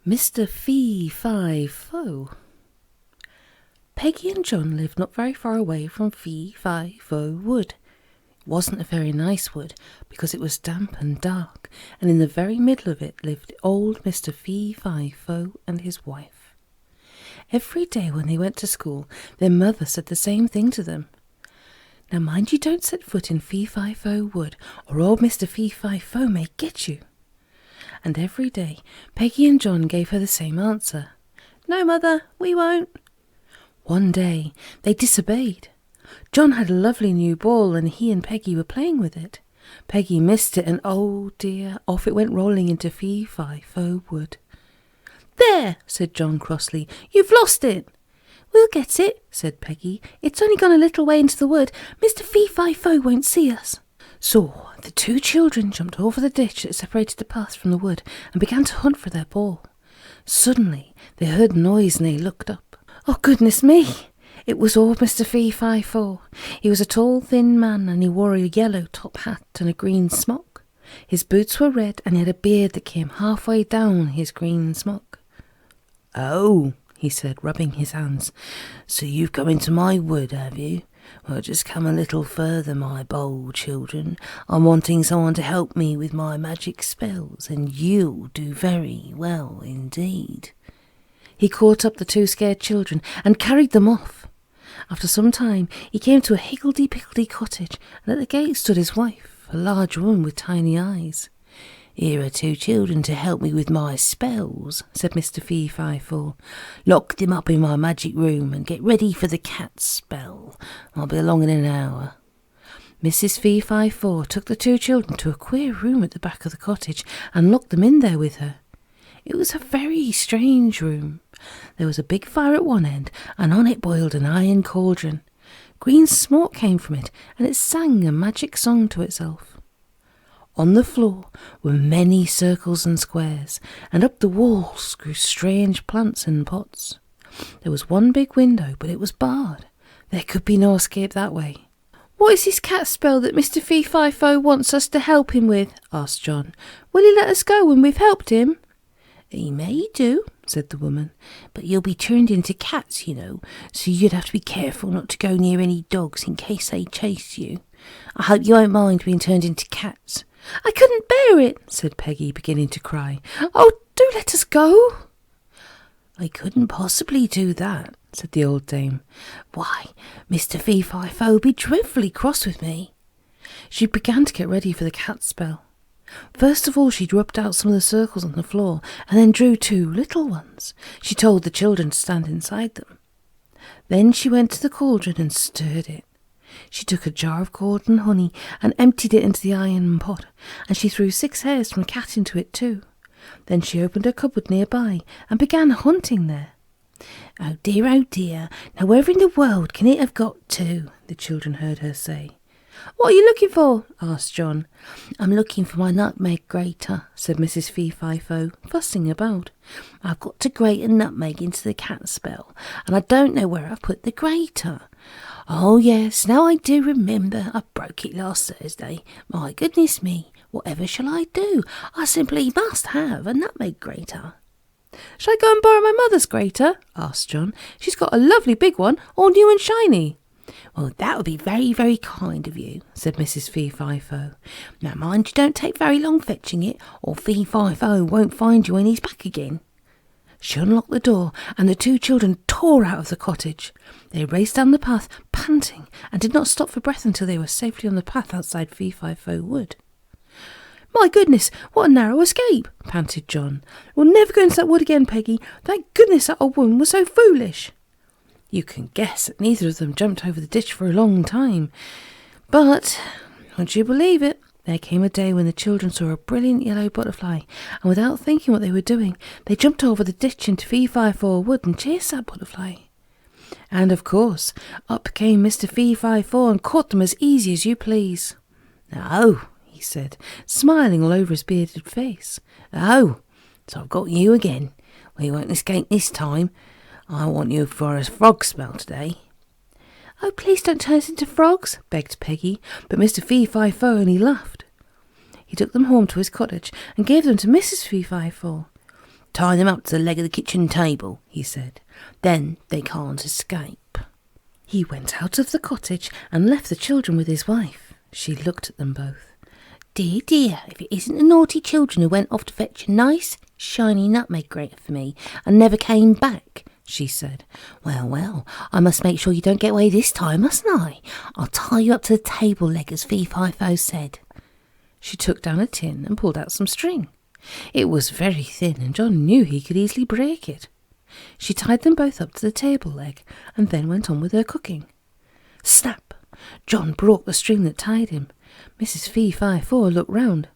Mr. Fee-Fi-Fo. Peggy and John lived not very far away from Fee-Fi-Fo Wood. It wasn't a very nice wood, because it was damp and dark, and in the very middle of it lived old Mr. Fee-Fi-Fo and his wife. Every day when they went to school, their mother said the same thing to them. "Now mind you don't set foot in Fee-Fi-Fo Wood, or old Mr. Fee-Fi-Fo may get you." And every day Peggy and John gave her the same answer. "No, Mother, we won't." One day they disobeyed. John had a lovely new ball and he and Peggy were playing with it. Peggy missed it and oh dear, off it went rolling into Fee-Fi-Fo Wood. "There," said John crossly, "you've lost it." "We'll get it," said Peggy. "It's only gone a little way into the wood. Mr. Fee-Fi-Fo won't see us." So the two children jumped over the ditch that separated the path from the wood and began to hunt for their ball. Suddenly they heard a noise and they looked up. Oh, goodness me! It was old Mr. Fee-Fi-Fo. He was a tall, thin man and he wore a yellow top hat and a green smock. His boots were red and he had a beard that came halfway down his green smock. "Oh," he said, rubbing his hands, "so you've come into my wood, have you? Well, just come a little further, my bold children. I'm wanting someone to help me with my magic spells, and you'll do very well indeed." He caught up the two scared children and carried them off. After some time he came to a higgledy-piggledy cottage, and at the gate stood his wife, a large woman with tiny eyes. "Here are two children to help me with my spells," said Mr. Fee-Fi-Fo. "Lock them up in my magic room and get ready for the cat spell. I'll be along in an hour." Mrs. Fee-Fi-Fo took the two children to a queer room at the back of the cottage and locked them in there with her. It was a very strange room. There was a big fire at one end, and on it boiled an iron cauldron. Green smoke came from it, and it sang a magic song to itself. On the floor were many circles and squares, and up the walls grew strange plants in pots. There was one big window, but it was barred. There could be no escape that way. "What is this cat spell that Mr. Fee-Fi-Fo wants us to help him with?" asked John. "Will he let us go when we've helped him?" "He may do," said the woman, "but you'll be turned into cats, you know, so you'd have to be careful not to go near any dogs in case they chase you. I hope you won't mind being turned into cats." "I couldn't bear it," said Peggy, beginning to cry. "Oh, do let us go." "I couldn't possibly do that," said the old dame. "Why, Mr. Fee-Fi-Fo would be dreadfully cross with me." She began to get ready for the cat spell. First of all she rubbed out some of the circles on the floor and then drew two little ones. She told the children to stand inside them. Then she went to the cauldron and stirred it. She took a jar of golden honey and emptied it into the iron pot, and she threw 6 hairs from a cat into it too. Then she opened a cupboard nearby and began hunting there. Oh dear, now where in the world can it have got to?" the children heard her say. "What are you looking for?" asked John. "I'm looking for my nutmeg grater," said Mrs. Fee-Fi-Fo, fussing about. "I've got to grate a nutmeg into the cat spell, and I don't know where I've put the grater. Oh yes, now I do remember. I broke it last Thursday. My goodness me, whatever shall I do? I simply must have a nutmeg grater." "Shall I go and borrow my mother's grater?" asked John. "She's got a lovely big one, all new and shiny." "Well, that would be very, very kind of you," said Mrs. Fee-Fi-Fo. "Now mind you don't take very long fetching it, or Fee-Fi-Fo won't find you when he's back again." She unlocked the door, and the two children tore out of the cottage. They raced down the path, panting, and did not stop for breath until they were safely on the path outside Fee-Fi-Fo Wood. "My goodness, what a narrow escape!" panted John. "We'll never go into that wood again, Peggy. Thank goodness that old woman was so foolish." You can guess that neither of them jumped over the ditch for a long time. But, would you believe it, there came a day when the children saw a brilliant yellow butterfly, and without thinking what they were doing, they jumped over the ditch into Fee-Fi-Fo Wood and chased that butterfly. And of course, up came Mr. Fee-Fi-Fo and caught them as easy as you please. "Oh," he said, smiling all over his bearded face. "Oh, so I've got you again. Well, you won't escape this time. I want you for a frog spell today." "Oh, please don't turn us into frogs," begged Peggy, but Mr. Fee-Fi-Fo only laughed. He took them home to his cottage and gave them to Mrs. Fee-Fi-Fo. Tie them up to the leg of the kitchen table, he said. Then they can't escape. He went out of the cottage and left the children with his wife. She looked at them both. Dear, dear, if it isn't the naughty children who went off to fetch a nice, shiny nutmeg grater for me and never came back, she said. Well, well, I must make sure you don't get away this time, mustn't I? I'll tie you up to the table leg as Fee-Fi-Fo said. She took down a tin and pulled out some string. It was very thin, and John knew he could easily break it. She tied them both up to the table leg, and then went on with her cooking. Snap! John brought the string that tied him. Mrs. Fee-Fi-Fo looked round.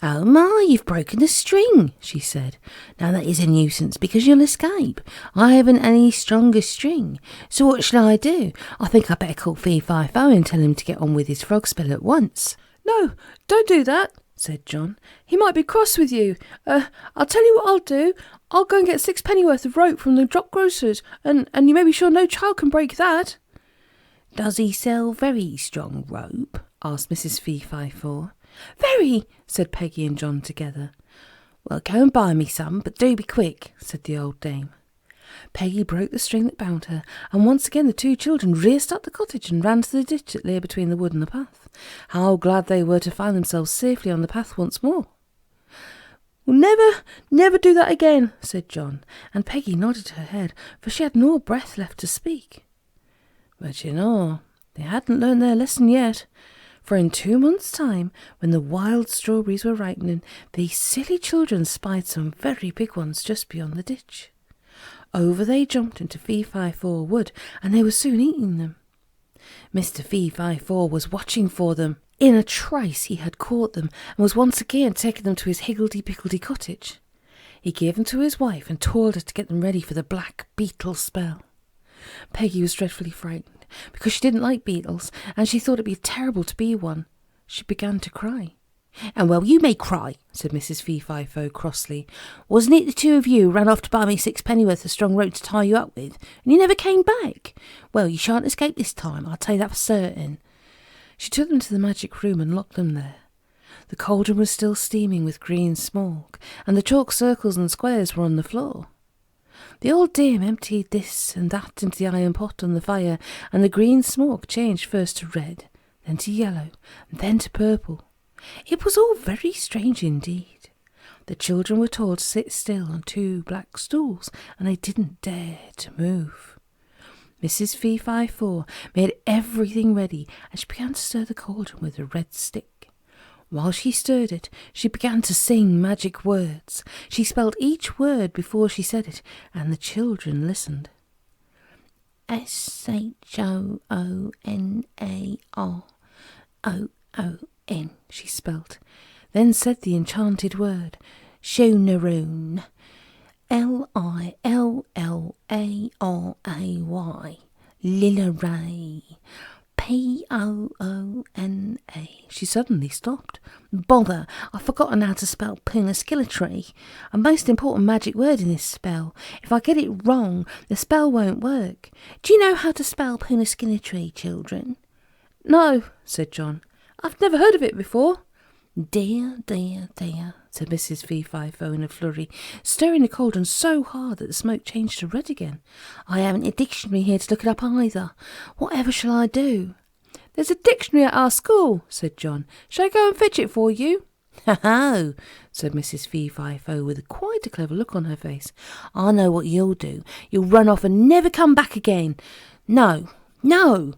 Oh my, you've broken the string, she said. Now that is a nuisance, because you'll escape. I haven't any stronger string. So what shall I do? I think I'd better call Fee-Fi-Fo and tell him to get on with his frog spell at once. No, don't do that, said John. He might be cross with you. I'll tell you what I'll do. I'll go and get 6 pennyworth of rope from the drop grocer's, and you may be sure no child can break that. Does he sell very strong rope? Asked Mrs. Fee-Fi-Fo. Very, said Peggy and John together. Well, go and buy me some, but do be quick, said the old dame. Peggy broke the string that bound her, and once again the 2 children raced up the cottage and ran to the ditch that lay between the wood and the path. How glad they were to find themselves safely on the path once more. We'll never do that again, said John, and Peggy nodded her head, for she had no breath left to speak. But you know, they hadn't learned their lesson yet, for in 2 months' time, when the wild strawberries were ripening, these silly children spied some very big ones just beyond the ditch. Over they jumped into Fee-Fi-Fo wood, and they were soon eating them. Mr. Fee-Fi-Fo was watching for them. In a trice he had caught them, and was once again taking them to his higgledy-piggledy cottage. He gave them to his wife, and told her to get them ready for the black beetle spell. Peggy was dreadfully frightened, because she didn't like beetles, and she thought it'd be terrible to be one. She began to cry. And well, you may cry, said Mrs. Fee-Fi-Fo crossly. Wasn't it the 2 of you ran off to buy me 6 pennyworth of strong rope to tie you up with, and you never came back? Well, you shan't escape this time, I'll tell you that for certain. She took them to the magic room and locked them there. The cauldron was still steaming with green smoke, and the chalk circles and squares were on the floor. The old dame emptied this and that into the iron pot on the fire, and the green smoke changed first to red, then to yellow, and then to purple. It was all very strange indeed. The children were told to sit still on 2 black stools, and they didn't dare to move. Mrs. Fee-Fi-Fo made everything ready, and she began to stir the cauldron with a red stick. While she stirred it, she began to sing magic words. She spelled each word before she said it, and the children listened. S-H-O-O-N-A-R-O-O-N, she spelt, then said the enchanted word, Shoonaroon, L-I-L-L-A-R-A-Y, Lillaray, P-O-O-N-A. She suddenly stopped. Bother, I've forgotten how to spell Poonaskillatry, a most important magic word in this spell. If I get it wrong, the spell won't work. Do you know how to spell Poonaskillatry, children? No, said John. I've never heard of it before. Dear, dear, dear, said Mrs. Fee-Fi-Fo in a flurry, stirring the cauldron so hard that the smoke changed to red again. I haven't a dictionary here to look it up either. Whatever shall I do? There's a dictionary at our school, said John. Shall I go and fetch it for you? Ho-ho, said Mrs. Fee-Fi-Fo with quite a clever look on her face. I know what you'll do. You'll run off and never come back again. No, no.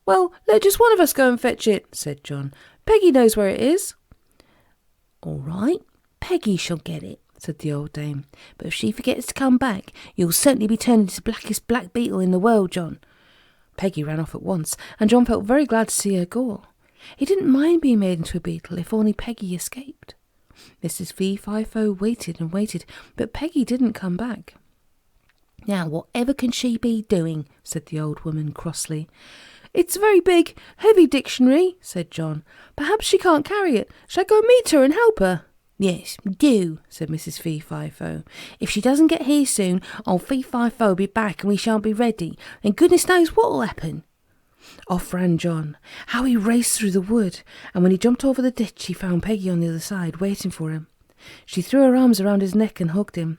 Well, let just one of us go and fetch it, said John. Peggy knows where it is. All right, Peggy shall get it, said the old dame. But if she forgets to come back, you'll certainly be turned into the blackest black beetle in the world, John. Peggy ran off at once, and John felt very glad to see her go. He didn't mind being made into a beetle if only Peggy escaped. Mrs. Fee-Fi-Fo waited and waited, but Peggy didn't come back. Now, whatever can she be doing, said the old woman crossly. It's a very big, heavy dictionary, said John. Perhaps she can't carry it. Shall I go and meet her and help her? Yes, do, said Mrs. Fee-Fi-Fo. If she doesn't get here soon, old Fee-Fi-Fo will be back and we shan't be ready, and goodness knows what'll happen. Off ran John. How he raced through the wood, and when he jumped over the ditch he found Peggy on the other side, waiting for him. She threw her arms around his neck and hugged him.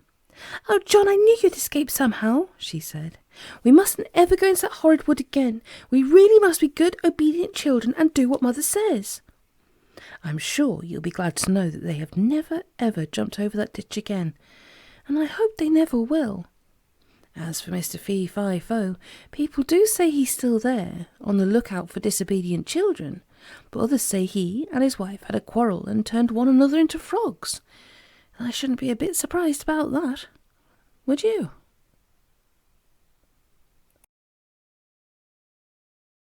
"Oh, John, I knew you'd escape somehow," she said. "We mustn't ever go into that horrid wood again. We really must be good, obedient children and do what Mother says." "I'm sure you'll be glad to know that they have never, ever jumped over that ditch again, and I hope they never will. As for Mr. Fee-Fi-Fo, people do say he's still there, on the lookout for disobedient children, but others say he and his wife had a quarrel and turned one another into frogs. I shouldn't be a bit surprised about that. Would you?"